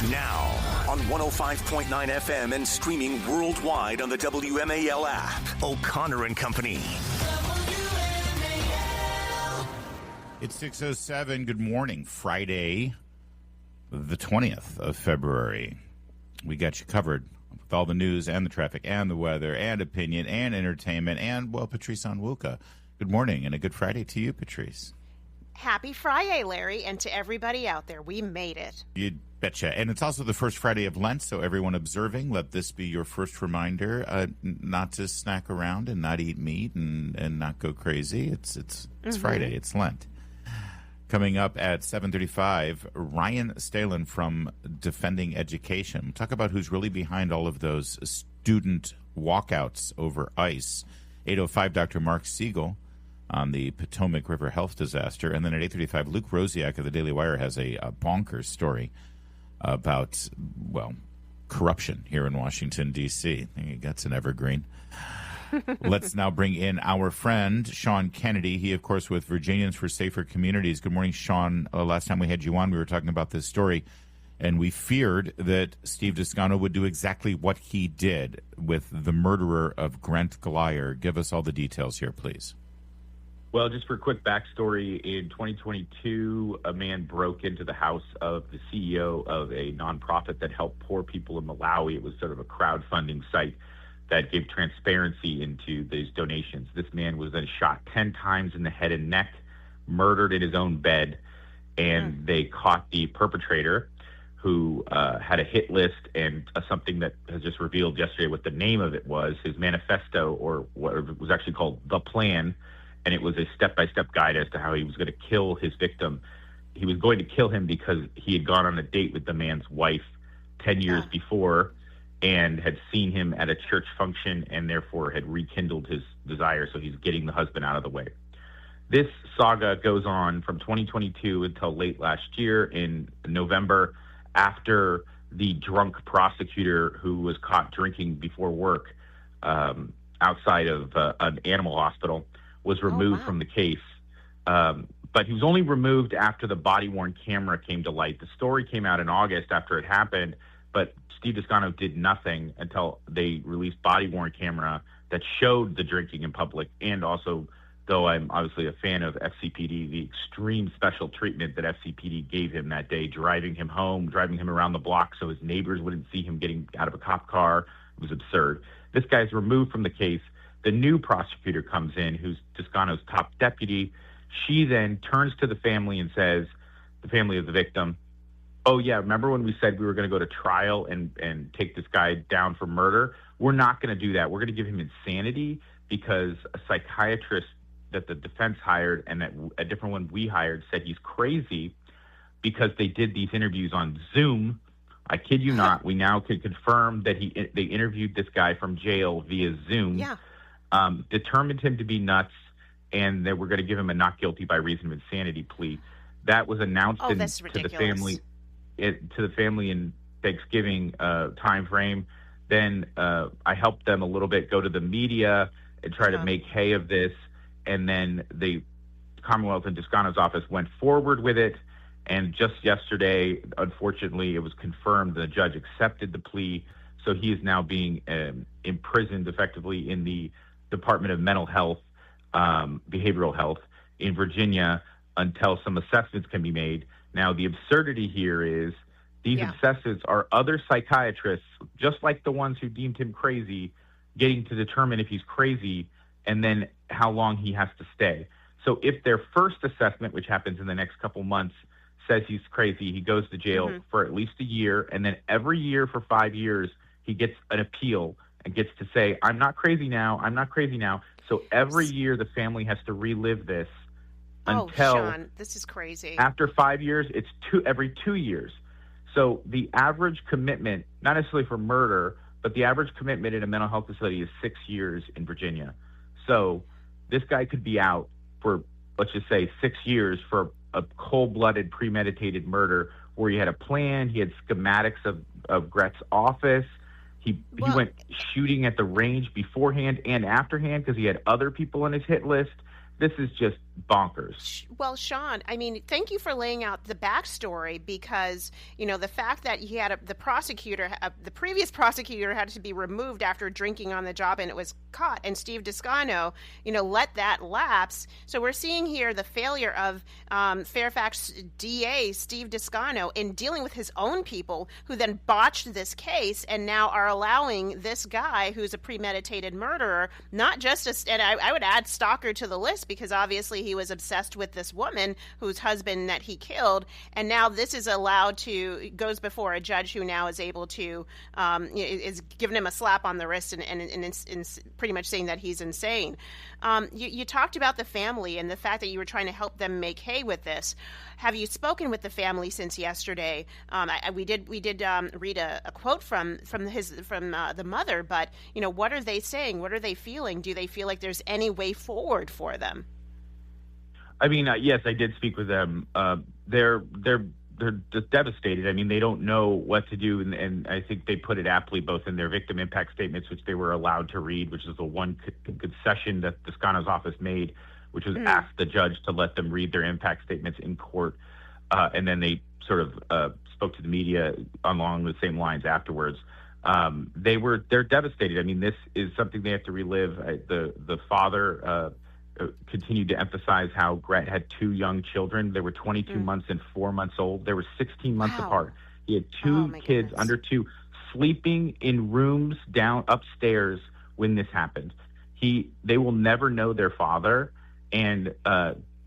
Now, on 105.9 FM and streaming worldwide on the WMAL app. O'Connor and Company. It's 6:07. Good morning. Friday, the 20th of February. We got you covered with all the news and the traffic and the weather and opinion and entertainment and, well, Patrice Onwuka. Good morning and a good Friday to you, Patrice. Happy Friday, Larry, and to everybody out there. We made it. You betcha. And it's also the first Friday of Lent, so everyone observing, let this be your first reminder not to snack around and not eat meat and not go crazy. It's Friday. It's Lent. Coming up at 7:35, Ryan Stalin from Defending Education. Talk about who's really behind all of those student walkouts over ICE. 8:05, Dr. Mark Siegel on the Potomac River health disaster. And then at 8:35, Luke Rosiak of the Daily Wire has a bonkers story about, well, corruption here in Washington, D.C. I think that's an evergreen. Let's now bring in our friend, Sean Kennedy. He, of course, with Virginians for Safer Communities. Good morning, Sean. Last time we had you on, we were talking about this story, and we feared that Steve Descano would do exactly what he did with the murderer of Gret Glyer. Give us all the details here, please. Well, just for a quick backstory, in 2022, a man broke into the house of the CEO of a nonprofit that helped poor people in Malawi. It was sort of a crowdfunding site that gave transparency into these donations. This man was then shot 10 times in the head and neck, murdered in his own bed, and they caught the perpetrator, who had a hit list and something that has just revealed yesterday what the name of it was, his manifesto, or what was actually called The Plan. And it was a step-by-step guide as to how he was going to kill his victim. He was going to kill him because he had gone on a date with the man's wife 10 years before and had seen him at a church function and therefore had rekindled his desire. So he's getting the husband out of the way. This saga goes on from 2022 until late last year in November, after the drunk prosecutor who was caught drinking before work outside of an animal hospital was removed from the case. But he was only removed after the body-worn camera came to light. The story came out in August after it happened, but Steve Descano did nothing until they released body-worn camera that showed the drinking in public. And also, though I'm obviously a fan of FCPD, the extreme special treatment that FCPD gave him that day, driving him home, driving him around the block so his neighbors wouldn't see him getting out of a cop car. It was absurd. This guy's removed from the case. The new prosecutor comes in, who's Descano's top deputy. She then turns to the family and says, the family of the victim, oh, yeah, remember when we said we were going to go to trial and take this guy down for murder? We're not going to do that. We're going to give him insanity because a psychiatrist that the defense hired and that a different one we hired said he's crazy because they did these interviews on Zoom. I kid you not. We now can confirm that they interviewed this guy from jail via Zoom. Yeah. Determined him to be nuts, and that we're going to give him a not guilty by reason of insanity plea. That was announced to the family in Thanksgiving time frame. Then I helped them a little bit go to the media and try to make hay of this, and then the Commonwealth and Descano's office went forward with it. And just yesterday, unfortunately, it was confirmed the judge accepted the plea, so he is now being imprisoned effectively in the Department of Mental Health, Behavioral Health in Virginia until some assessments can be made. Now, the absurdity here is these assessments are other psychiatrists, just like the ones who deemed him crazy, getting to determine if he's crazy and then how long he has to stay. So if their first assessment, which happens in the next couple months, says he's crazy, he goes to jail for at least a year, and then every year for 5 years, he gets an appeal and gets to say, I'm not crazy now, I'm not crazy now. So every year the family has to relive this until, Sean, this is crazy. After 5 years, it's every 2 years. So the average commitment, not necessarily for murder, but the average commitment in a mental health facility is 6 years in Virginia. So this guy could be out for, let's just say, 6 years for a cold-blooded, premeditated murder where he had a plan, he had schematics of Gret's office. He went shooting at the range beforehand and afterhand because he had other people on his hit list. This is just bonkers. Well, Sean, I mean, thank you for laying out the backstory, because, the fact that he had the previous prosecutor had to be removed after drinking on the job and it was caught, and Steve Descano, let that lapse. So we're seeing here the failure of Fairfax DA Steve Descano in dealing with his own people, who then botched this case and now are allowing this guy who's a premeditated murderer, not just and I would add stalker to the list, because obviously he was obsessed with this woman whose husband that he killed, and now this is goes before a judge who now is able to is giving him a slap on the wrist and pretty much saying that he's insane. You talked about the family and the fact that you were trying to help them make hay with this. Have you spoken with the family since yesterday? We did read a quote from the mother, but what are they saying? What are they feeling? Do they feel like there's any way forward for them? I mean, yes, I did speak with them. They're just devastated. I mean, they don't know what to do, and I think they put it aptly both in their victim impact statements, which they were allowed to read, which is the one concession that Descano's office made, which was ask the judge to let them read their impact statements in court, and then they sort of spoke to the media along the same lines afterwards. They're devastated. I mean, this is something they have to relive. The father continued to emphasize how Gret had two young children. They were 22 months and 4 months old. They were 16 months apart. He had two kids under 2 sleeping in rooms down upstairs when this happened. They will never know their father, and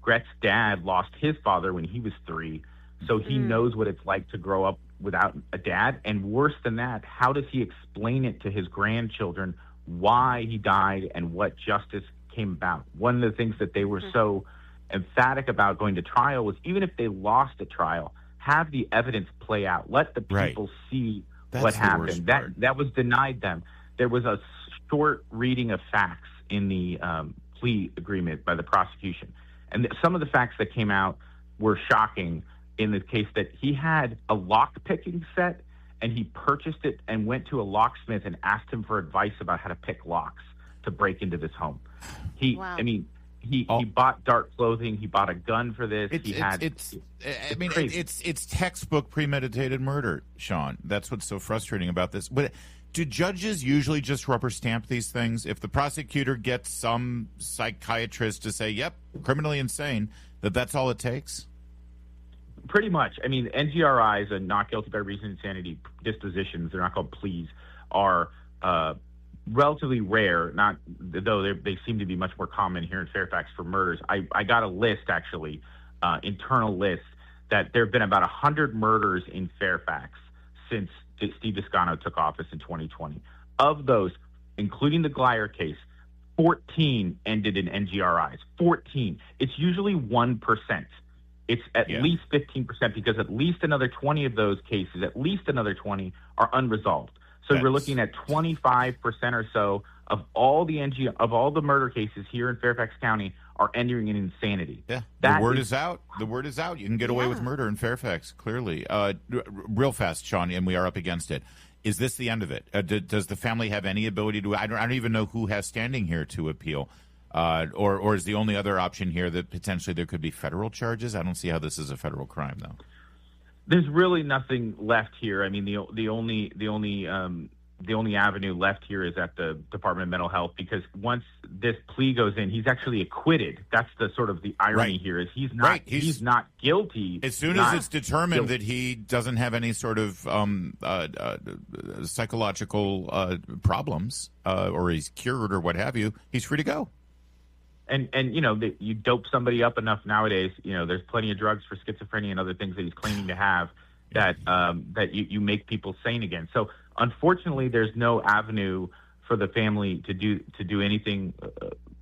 Gret's dad lost his father when he was 3, so he knows what it's like to grow up without a dad. And worse than that, how does he explain it to his grandchildren why he died and what justice came about? One of the things that they were so emphatic about going to trial was, even if they lost a trial, have the evidence play out. Let the people see what happened. That was denied them. There was a short reading of facts in the plea agreement by the prosecution. And some of the facts that came out were shocking, in the case that he had a lock-picking set, and he purchased it and went to a locksmith and asked him for advice about how to pick locks to break into this home. He bought dark clothing. He bought a gun for this. It's textbook premeditated murder, Sean. That's what's so frustrating about this. But do judges usually just rubber stamp these things? If the prosecutor gets some psychiatrist to say, "Yep, criminally insane," that's all it takes? Pretty much. I mean, NGRIs, and not guilty by reason of insanity dispositions, they're not called pleas, are relatively rare, though they seem to be much more common here in Fairfax for murders. I got a list, actually, internal list, that there have been about 100 murders in Fairfax since Steve Descano took office in 2020. Of those, including the Glyer case, 14 ended in NGRIs. 14. It's usually 1%. It's at least 15%, because at least another 20 of those cases, at least another 20, are unresolved. So we're looking at 25% or so of all the murder cases here in Fairfax County are ending in insanity. Yeah, the word is out. The word is out. You can get away with murder in Fairfax, clearly. Real fast, Sean, and we are up against it. Is this the end of it? Does the family have any ability to? I don't even know who has standing here to appeal. Or is the only other option here that potentially there could be federal charges? I don't see how this is a federal crime, though. There's really nothing left here. I mean, the only avenue left here is at the Department of Mental Health, because once this plea goes in, he's actually acquitted. That's the sort of the irony here, is he's not guilty. As soon as it's determined that he doesn't have any sort of psychological problems, or he's cured or what have you, he's free to go. And you dope somebody up enough nowadays, there's plenty of drugs for schizophrenia and other things that he's claiming to have, that you make people sane again. So unfortunately, there's no avenue for the family to do anything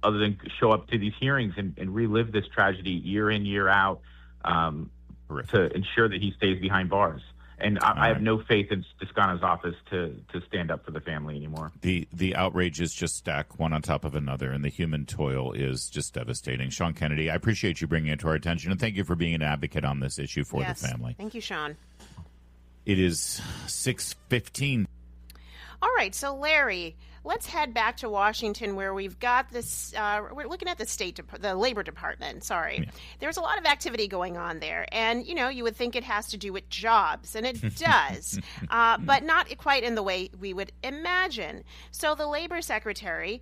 other than show up to these hearings and relive this tragedy year in, year out, to ensure that he stays behind bars. And I have no faith in Descano's office to stand up for the family anymore. The outrages just stack one on top of another, and the human toil is just devastating. Sean Kennedy, I appreciate you bringing it to our attention, and thank you for being an advocate on this issue for the family. Thank you, Sean. It is 6:15. All right, so Larry, let's head back to Washington, where we've got this. We're looking at the Labor Department. Sorry, there's a lot of activity going on there, and you would think it has to do with jobs, and it does, but not quite in the way we would imagine. So the Labor Secretary,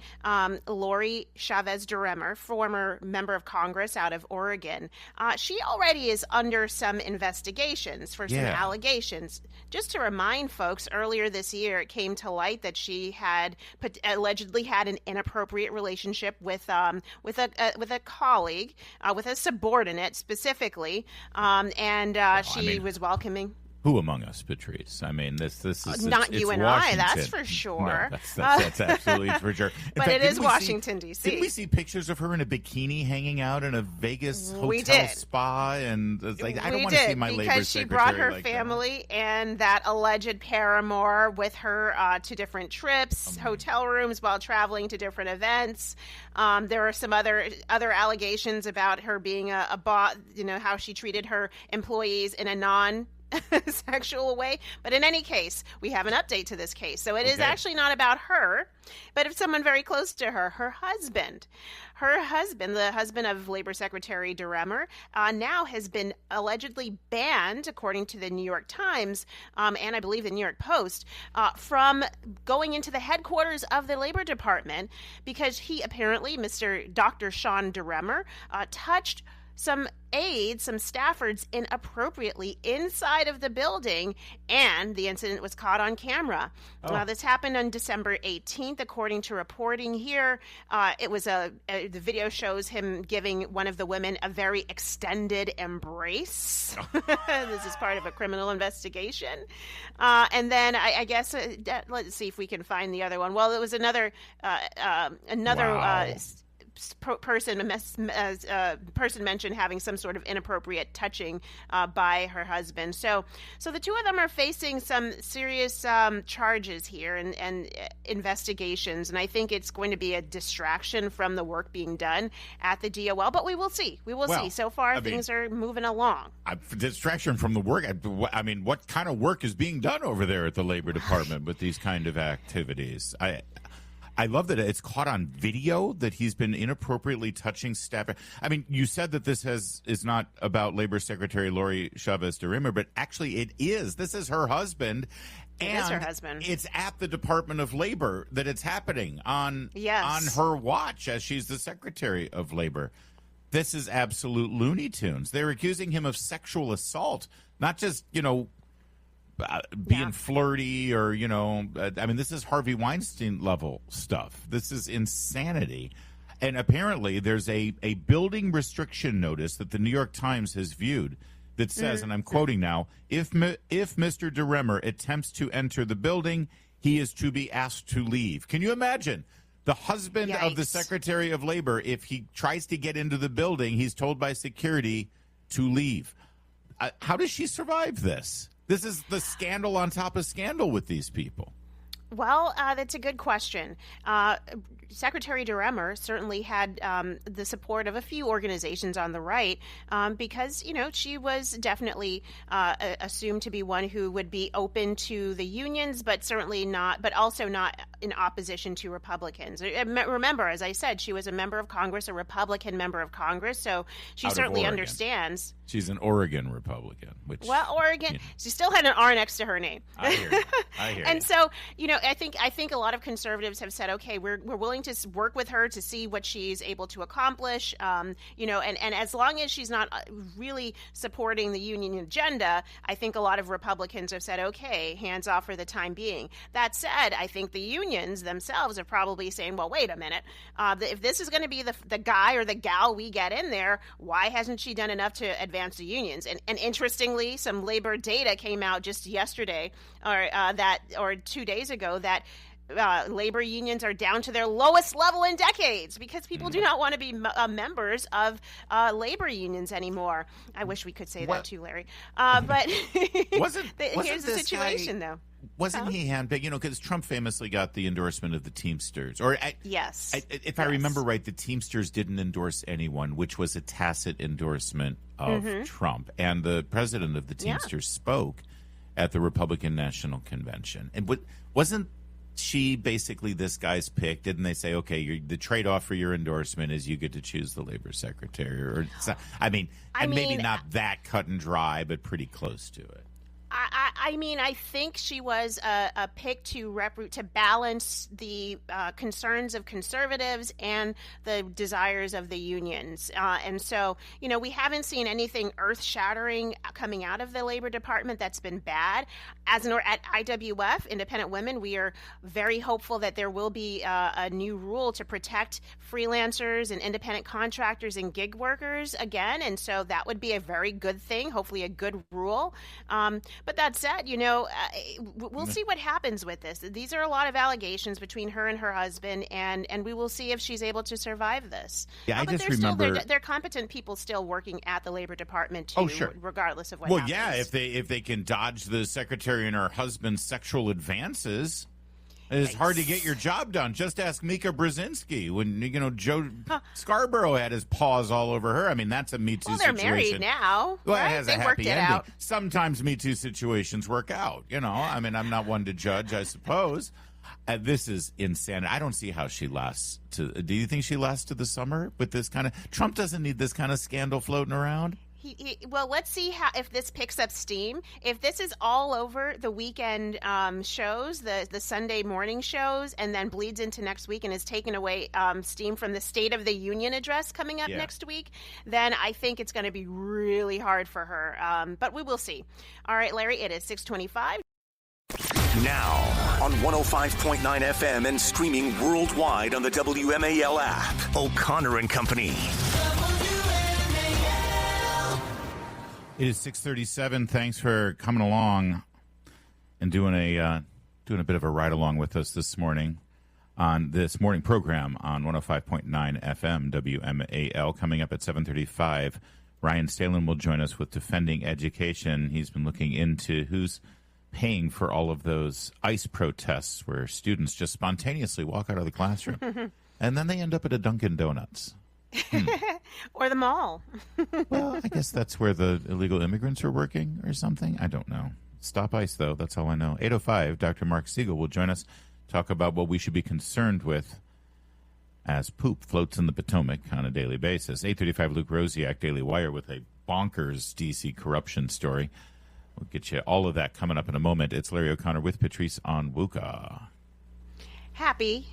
Lori Chavez DeRemer, former member of Congress out of Oregon, she already is under some investigations for some allegations. Just to remind folks, earlier this year it came to light that she had allegedly had an inappropriate relationship with a colleague, with a subordinate specifically, and she was welcoming. Who among us, Patrice? I mean, this is not you and Washington. I. That's for sure. No, that's absolutely for sure. But it is Washington, D.C. Didn't we see pictures of her in a bikini hanging out in a Vegas hotel spa? And it's like, I don't want to see my labor secretary because she brought her like family and that alleged paramour with her to different trips, hotel rooms while traveling to different events. There are some other allegations about her being a boss. How she treated her employees in a non-sexual way. But in any case, we have an update to this case. So it is actually not about her, but it's someone very close to her, her husband. Her husband, the husband of Labor Secretary DeRemer, now has been allegedly banned, according to the New York Times and I believe the New York Post, from going into the headquarters of the Labor Department because he apparently, Dr. Sean DeRemer, touched some aides, some staffers inappropriately inside of the building, and the incident was caught on camera. This happened on December 18th, according to reporting here. It was the video shows him giving one of the women a very extended embrace. This is part of a criminal investigation. And then I guess let's see if we can find the other one. Well, it was another person mentioned having some sort of inappropriate touching by her husband. So the two of them are facing some serious charges here and investigations, and I think it's going to be a distraction from the work being done at the DOL. But we will see. We will see. So far, things are moving along. Distraction from the work. I mean, what kind of work is being done over there at the Labor Department with these kind of activities? I love that it's caught on video that he's been inappropriately touching staff. I mean, you said that this is not about Labor Secretary Lori Chavez DeRemer, but actually it is. This is her husband. It is her husband. It's at the Department of Labor that it's happening on her watch as she's the Secretary of Labor. This is absolute Looney Tunes. They're accusing him of sexual assault, not just, being flirty or, I mean, this is Harvey Weinstein level stuff. This is insanity. And apparently there's a building restriction notice that the New York Times has viewed that says, and I'm quoting now, if Mr. DeRemer attempts to enter the building, he is to be asked to leave. Can you imagine? The husband of the Secretary of Labor, if he tries to get into the building, he's told by security to leave. How does she survive this? This is the scandal on top of scandal with these people. Well, that's a good question. Secretary DeRemer certainly had the support of a few organizations on the right because, she was definitely assumed to be one who would be open to the unions, but also not in opposition to Republicans. Remember, as I said, she was a member of Congress, a Republican member of Congress, so she certainly understands. She's an Oregon Republican. Oregon, she still had an R next to her name. I hear you. And so, I think a lot of conservatives have said, okay, we're willing to work with her to see what she's able to accomplish, and as long as she's not really supporting the union agenda, I think a lot of Republicans have said, okay, hands off for the time being. That said, I think the unions themselves are probably saying, well, wait a minute, if this is going to be the guy or the gal we get in there, why hasn't she done enough to advance the unions? And interestingly, some labor data came out just yesterday or 2 days ago that labor unions are down to their lowest level in decades because people do not want to be members of labor unions anymore. I wish we could say that too, Larry. But here's the situation, though. Wasn't he handpicked? Because Trump famously got the endorsement of the Teamsters. If I remember right, the Teamsters didn't endorse anyone, which was a tacit endorsement of Trump. And the president of the Teamsters spoke at the Republican National Convention. And wasn't this guy's pick. Didn't they say, okay, the trade-off for your endorsement is you get to choose the labor secretary? Or maybe not that cut and dry, but pretty close to it. I think she was a pick to balance the concerns of conservatives and the desires of the unions. And so, we haven't seen anything earth-shattering coming out of the Labor Department that's been bad. At IWF, Independent Women, we are very hopeful that there will be a new rule to protect freelancers and independent contractors and gig workers again. And so that would be a very good thing, hopefully a good rule. But that said, we'll see what happens with this. These are a lot of allegations between her and her husband, and we will see if she's able to survive this. Yeah, but they're competent people still working at the Labor Department too, regardless of what happens. Well, yeah, if they can dodge the secretary and her husband's sexual advances, it's hard to get your job done. Just ask Mika Brzezinski when Joe Scarborough had his paws all over her. I mean, that's a Me Too situation. Well, they're married now. Well, right? It has they a happy ending. Out. Sometimes Me Too situations work out. I mean, I'm not one to judge, I suppose. This is insanity. I don't see how she lasts. Do you think she lasts to the summer with this kind of? Trump doesn't need this kind of scandal floating around. Well, let's see if this picks up steam. If this is all over the weekend shows, the Sunday morning shows, and then bleeds into next week and is taking away steam from the State of the Union address coming up next week, then I think it's going to be really hard for her. But we will see. All right, Larry, it is 6:25. Now, on 105.9 FM and streaming worldwide on the WMAL app, O'Connor and Company. It is 6:37. Thanks for coming along and doing a bit of a ride along with us this morning on this morning program on 105.9 FM WMAL. Coming up at 7:35, Ryan Stalin will join us with Defending Education. He's been looking into who's paying for all of those ICE protests where students just spontaneously walk out of the classroom and then they end up at a Dunkin' Donuts. Or the mall. Well, I guess that's where the illegal immigrants are working or something. I don't know. Stop ICE, though. That's all I know. 8:05, Dr. Mark Siegel will join us, talk about what we should be concerned with as poop floats in the Potomac on a daily basis. 8:35, Luke Rosiak, Daily Wire, with a bonkers D.C. corruption story. We'll get you all of that coming up in a moment. It's Larry O'Connor with Patrice Onwuka. Happy.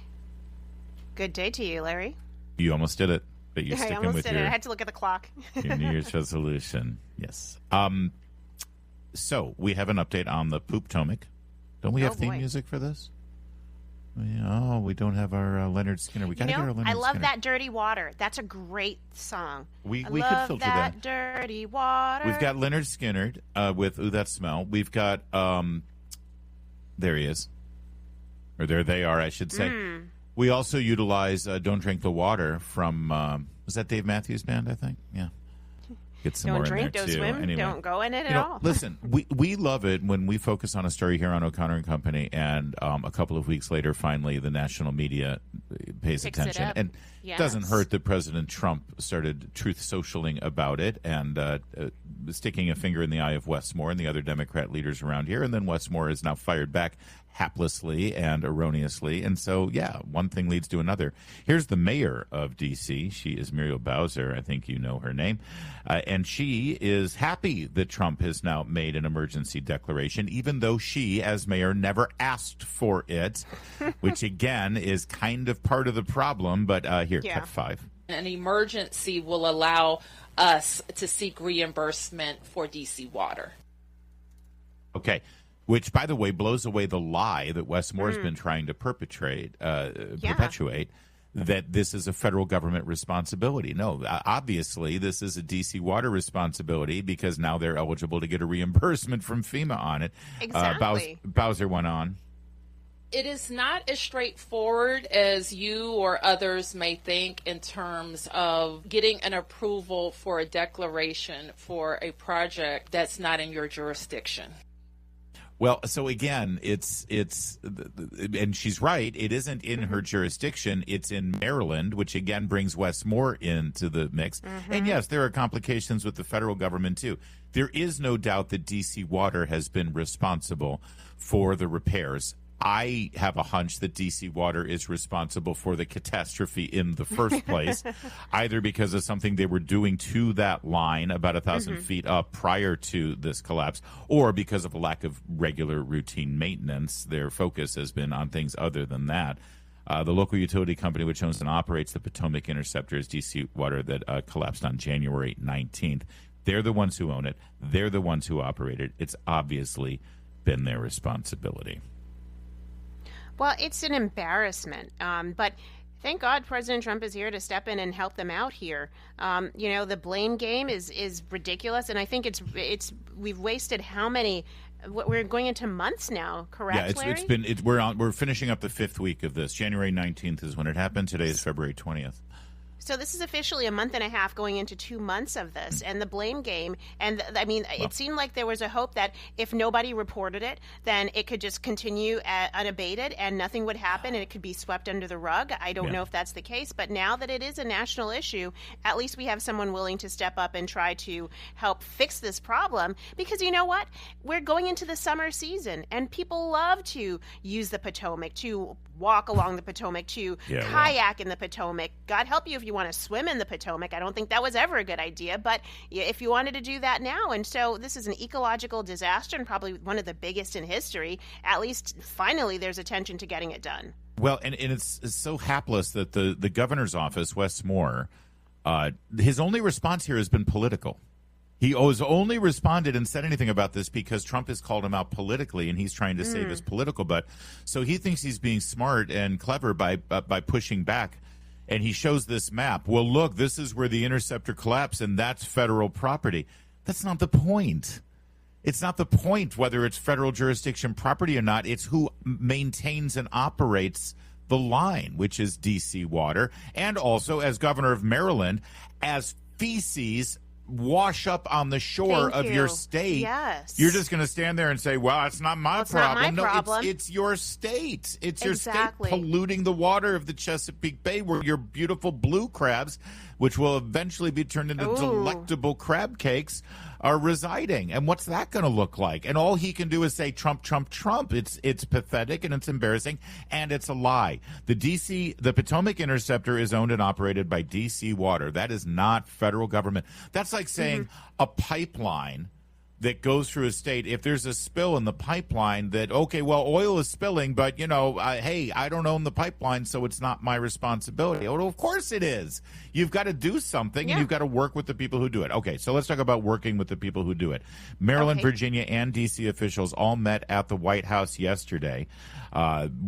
Good day to you, Larry. You almost did it. But you're sticking with your, I had to look at the clock. Your New Year's resolution. Yes. So we have an update on the Pooptomac. Don't we have theme music for this? Oh, we don't have our Leonard Skinner. We got to get our Leonard Skinner. I love That Dirty Water. That's a great song. We could filter that dirty water. We've got Leonard Skinner with Ooh, That Smell. We've got, there he is. Or there they are, I should say. We also utilize Don't Drink the Water from, was that Dave Matthews Band, I think? Yeah. Get some more in there, too. Don't drink, don't swim, anyway. Don't go in it at all. Listen, we love it when we focus on a story here on O'Connor and Company, and a couple of weeks later, finally, the national media pays attention. And it doesn't hurt that President Trump started truth socialing about it and sticking a finger in the eye of Wes Moore and the other Democrat leaders around here. And then Wes Moore is now fired back haplessly and erroneously. And so, one thing leads to another. Here's the mayor of D.C. She is Muriel Bowser. I think you know her name. And she is happy that Trump has now made an emergency declaration, even though she, as mayor, never asked for it, which, again, is kind of part of the problem. But here, cut 5. An emergency will allow us to seek reimbursement for D.C. water. Okay. Which, by the way, blows away the lie that Wes Moore has been trying to perpetuate, that this is a federal government responsibility. No, obviously, this is a D.C. water responsibility because now they're eligible to get a reimbursement from FEMA on it. Exactly. Bowser went on. It is not as straightforward as you or others may think in terms of getting an approval for a declaration for a project that's not in your jurisdiction. Well, so again, it's and she's right. It isn't in her jurisdiction. It's in Maryland, which again brings Wes Moore into the mix. And yes, there are complications with the federal government too. There is no doubt that D.C. Water has been responsible for the repairs. I have a hunch that DC Water is responsible for the catastrophe in the first place, either because of something they were doing to that line about 1,000 feet up prior to this collapse, or because of a lack of regular routine maintenance. Their focus has been on things other than that. The local utility company, which owns and operates the Potomac Interceptor, is DC Water, that collapsed on January 19th. They're the ones who own it. They're the ones who operate it. It's obviously been their responsibility. Well, it's an embarrassment, but thank God President Trump is here to step in and help them out here. The blame game is ridiculous, and I think we've wasted how many? We're going into months now, correct, Larry? We're finishing up the 5th week of this. January 19th is when it happened. Today is February 20th. So this is officially a month and a half going into 2 months of this, and the blame game. And it seemed like there was a hope that if nobody reported it, then it could just continue unabated and nothing would happen and it could be swept under the rug. I don't know if that's the case, but now that it is a national issue, at least we have someone willing to step up and try to help fix this problem. Because you know what? We're going into the summer season, and people love to use the Potomac, to walk along the Potomac, to kayak in the Potomac. God help you if you want to swim in the Potomac. I don't think that was ever a good idea, but if you wanted to do that now. And so this is an ecological disaster and probably one of the biggest in history. At least finally there's attention to getting it done. Well, and it's so hapless that the governor's office, Wes Moore, his only response here has been political. He has only responded and said anything about this because Trump has called him out politically, and he's trying to save his political butt. So he thinks he's being smart and clever by pushing back, and he shows this map. Well, look, this is where the interceptor collapsed, and that's federal property. That's not the point. It's not the point whether it's federal jurisdiction property or not. It's who maintains and operates the line, which is DC Water, and also, as governor of Maryland, as feces wash up on the shore of your state. Yes. You're just going to stand there and say, well, it's not my problem. Not my it's your state. It's your Exactly. state polluting the water of the Chesapeake Bay, where your beautiful blue crabs, which will eventually be turned into delectable crab cakes, are residing. And what's that going to look like? And all he can do is say Trump, Trump, Trump. It's pathetic and it's embarrassing and it's a lie. The Potomac Interceptor is owned and operated by DC Water. That is not federal government. That's like saying a pipeline that goes through a state, if there's a spill in the pipeline, that, okay, well, oil is spilling, but, hey, I don't own the pipeline, so it's not my responsibility. Oh, of course it is. You've got to do something, and you've got to work with the people who do it. Okay, so let's talk about working with the people who do it. Maryland, Virginia, and D.C. officials all met at the White House yesterday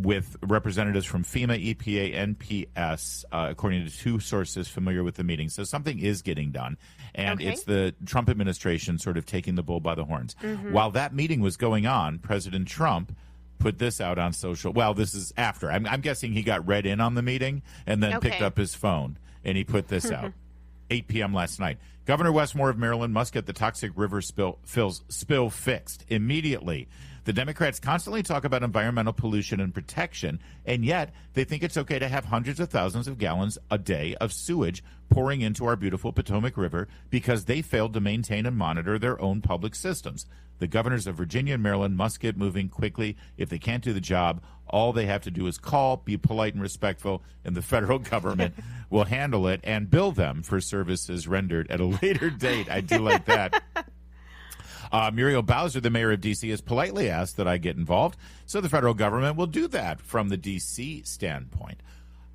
with representatives from FEMA, EPA, NPS, according to two sources familiar with the meeting. So something is getting done. And it's the Trump administration sort of taking the bull by the horns. While that meeting was going on, President Trump put this out on social. Well, this is after. I'm guessing he got read in on the meeting and then picked up his phone and he put this out. 8 p.m. last night. Governor Wes Moore of Maryland must get the toxic river spill fixed immediately. The Democrats constantly talk about environmental pollution and protection, and yet they think it's okay to have hundreds of thousands of gallons a day of sewage pouring into our beautiful Potomac River because they failed to maintain and monitor their own public systems. The governors of Virginia and Maryland must get moving quickly. If they can't do the job, all they have to do is call, be polite and respectful, and the federal government will handle it and bill them for services rendered at a later date. I do like that. Muriel Bowser, the mayor of D.C., has politely asked that I get involved, so the federal government will do that from the D.C. standpoint.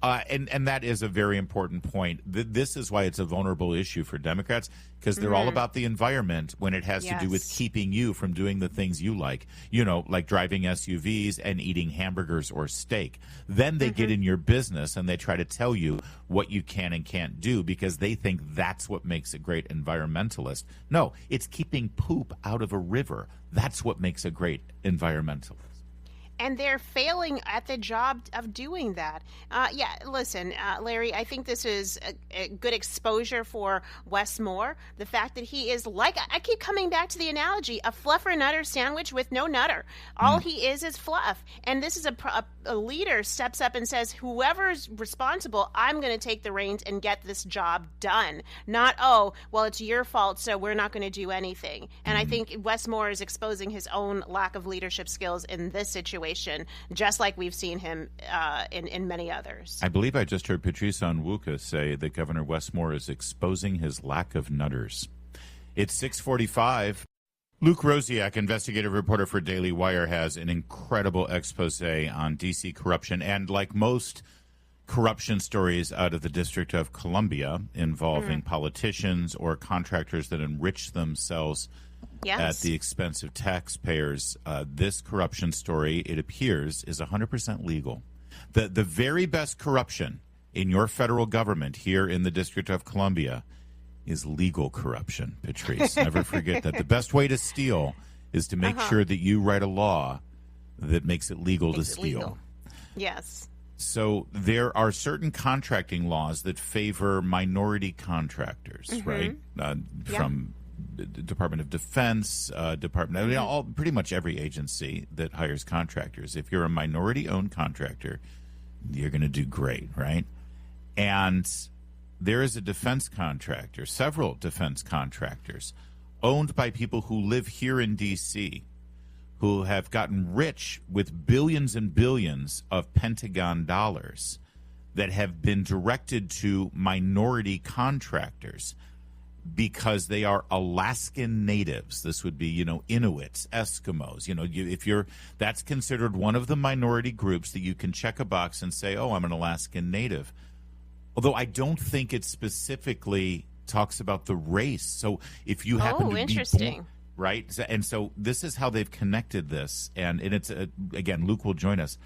And that is a very important point. This is why it's a vulnerable issue for Democrats, because they're all about the environment when it has to do with keeping you from doing the things you like, like driving SUVs and eating hamburgers or steak. Then they get in your business and they try to tell you what you can and can't do because they think that's what makes a great environmentalist. No, it's keeping poop out of a river. That's what makes a great environmentalist. And they're failing at the job of doing that. Listen, Larry, I think this is a good exposure for Wes Moore. The fact that he is, like, I keep coming back to the analogy, a fluffer nutter sandwich with no nutter. All he is fluff. And this is a leader steps up and says, whoever's responsible, I'm going to take the reins and get this job done. Not, it's your fault, so we're not going to do anything. And I think Wes Moore is exposing his own lack of leadership skills in this situation. situation, just like we've seen him in many others. I believe I just heard Patrice Onwuka say that Governor Westmore is exposing his lack of nutters. It's 6:45. Luke Rosiak, investigative reporter for Daily Wire, has an incredible expose on D.C. corruption. And like most corruption stories out of the District of Columbia involving politicians or contractors that enrich themselves at the expense of taxpayers, this corruption story, it appears, is 100% legal. The very best corruption in your federal government here in the District of Columbia is legal corruption, Patrice. Never forget that. The best way to steal is to make sure that you write a law that makes it legal to steal. Legal. Yes. So there are certain contracting laws that favor minority contractors, right? From the Department of Defense, pretty much every agency that hires contractors. If you're a minority-owned contractor, you're going to do great, right? And there is a defense contractor, several defense contractors, owned by people who live here in D.C., who have gotten rich with billions and billions of Pentagon dollars that have been directed to minority contractors because they are Alaskan natives. This would be, Inuits, Eskimos. That's considered one of the minority groups that you can check a box and say, oh, I'm an Alaskan native. Although I don't think it specifically talks about the race. So if you happen to be born, right? And so this is how they've connected this. And it's, again, Luke will join us.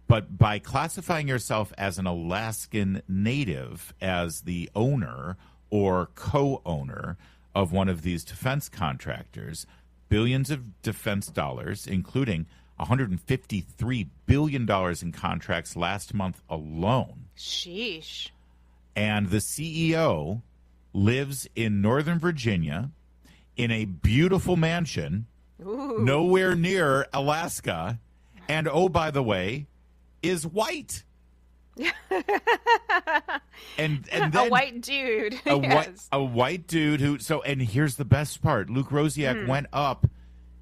But by classifying yourself as an Alaskan native, as the owner or co-owner of one of these defense contractors, billions of defense dollars, including $153 billion in contracts last month alone. Sheesh. And the CEO lives in Northern Virginia in a beautiful mansion nowhere near Alaska. And, oh, by the way, is white. and then a white dude. A white dude who. So, and here's the best part. Luke Rosiak went up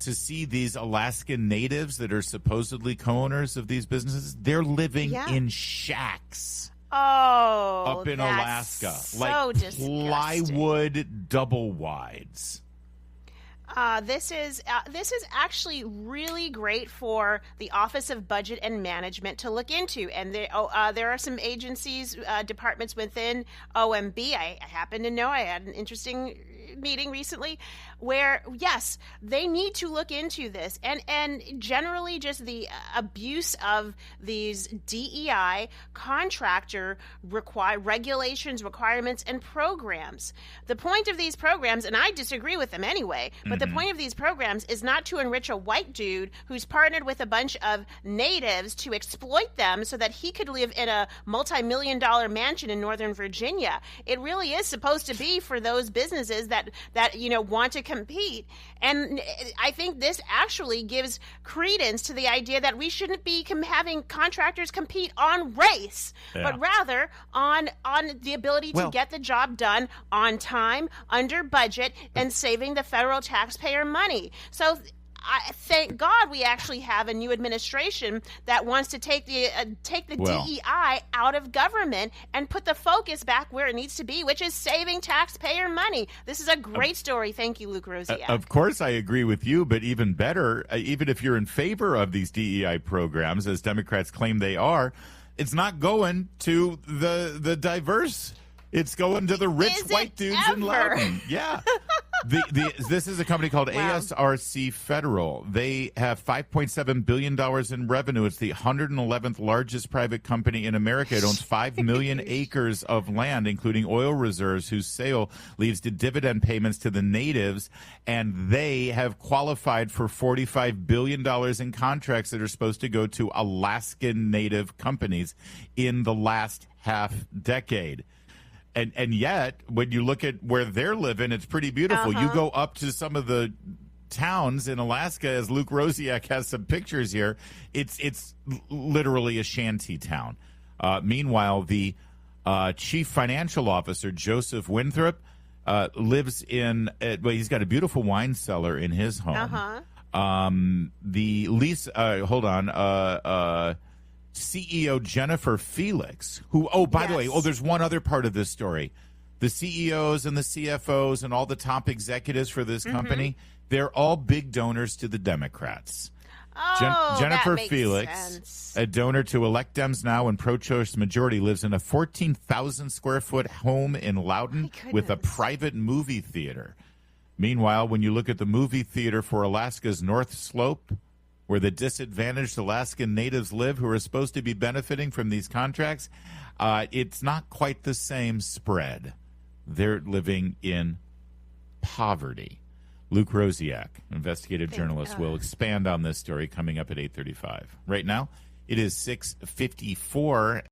to see these Alaskan natives that are supposedly co-owners of these businesses. They're living in shacks. Oh, up in Alaska, so like disgusting. Plywood double wides. This is actually really great for the Office of Budget and Management to look into, and there are some agencies, departments within OMB. I happen to know I had an interesting meeting recently where, yes, they need to look into this, and generally just the abuse of these DEI contractor regulations, requirements, and programs. The point of these programs, and I disagree with them anyway, but the point of these programs is not to enrich a white dude who's partnered with a bunch of natives to exploit them so that he could live in a multi-million-dollar mansion in Northern Virginia. It really is supposed to be for those businesses that want to compete. And I think this actually gives credence to the idea that we shouldn't be having contractors compete on race, but rather on the ability to get the job done on time, under budget, and saving the federal taxpayer money. So I thank God we actually have a new administration that wants to take the DEI out of government and put the focus back where it needs to be, which is saving taxpayer money. This is a great story. Thank you, Luke Rosiak. Of course, I agree with you, but even better, even if you're in favor of these DEI programs, as Democrats claim they are, it's not going to the diverse. It's going to the rich white dudes in Loudon. Yeah. This is a company called ASRC Federal. They have $5.7 billion in revenue. It's the 111th largest private company in America. It owns 5 million acres of land, including oil reserves, whose sale leads to dividend payments to the natives. And they have qualified for $45 billion in contracts that are supposed to go to Alaskan native companies in the last half decade. And yet, when you look at where they're living, it's pretty beautiful. You go up to some of the towns in Alaska, as Luke Rosiak has some pictures here. It's literally a shanty town. Meanwhile, the chief financial officer, Joseph Winthrop, lives in he's got a beautiful wine cellar in his home. CEO Jennifer Felix, who, by the way, there's one other part of this story. The CEOs and the CFOs and all the top executives for this company, they're all big donors to the Democrats. Jennifer Felix, sense. a donor to Elect Dems Now and pro-choice majority, lives in a 14,000 square foot home in Loudon with a private movie theater. Meanwhile, when you look at the movie theater for Alaska's North Slope, where the disadvantaged Alaskan natives live who are supposed to be benefiting from these contracts, it's not quite the same spread. They're living in poverty. Luke Rosiak, investigative journalist, will expand on this story coming up at 8:35. Right now, it is 6:54.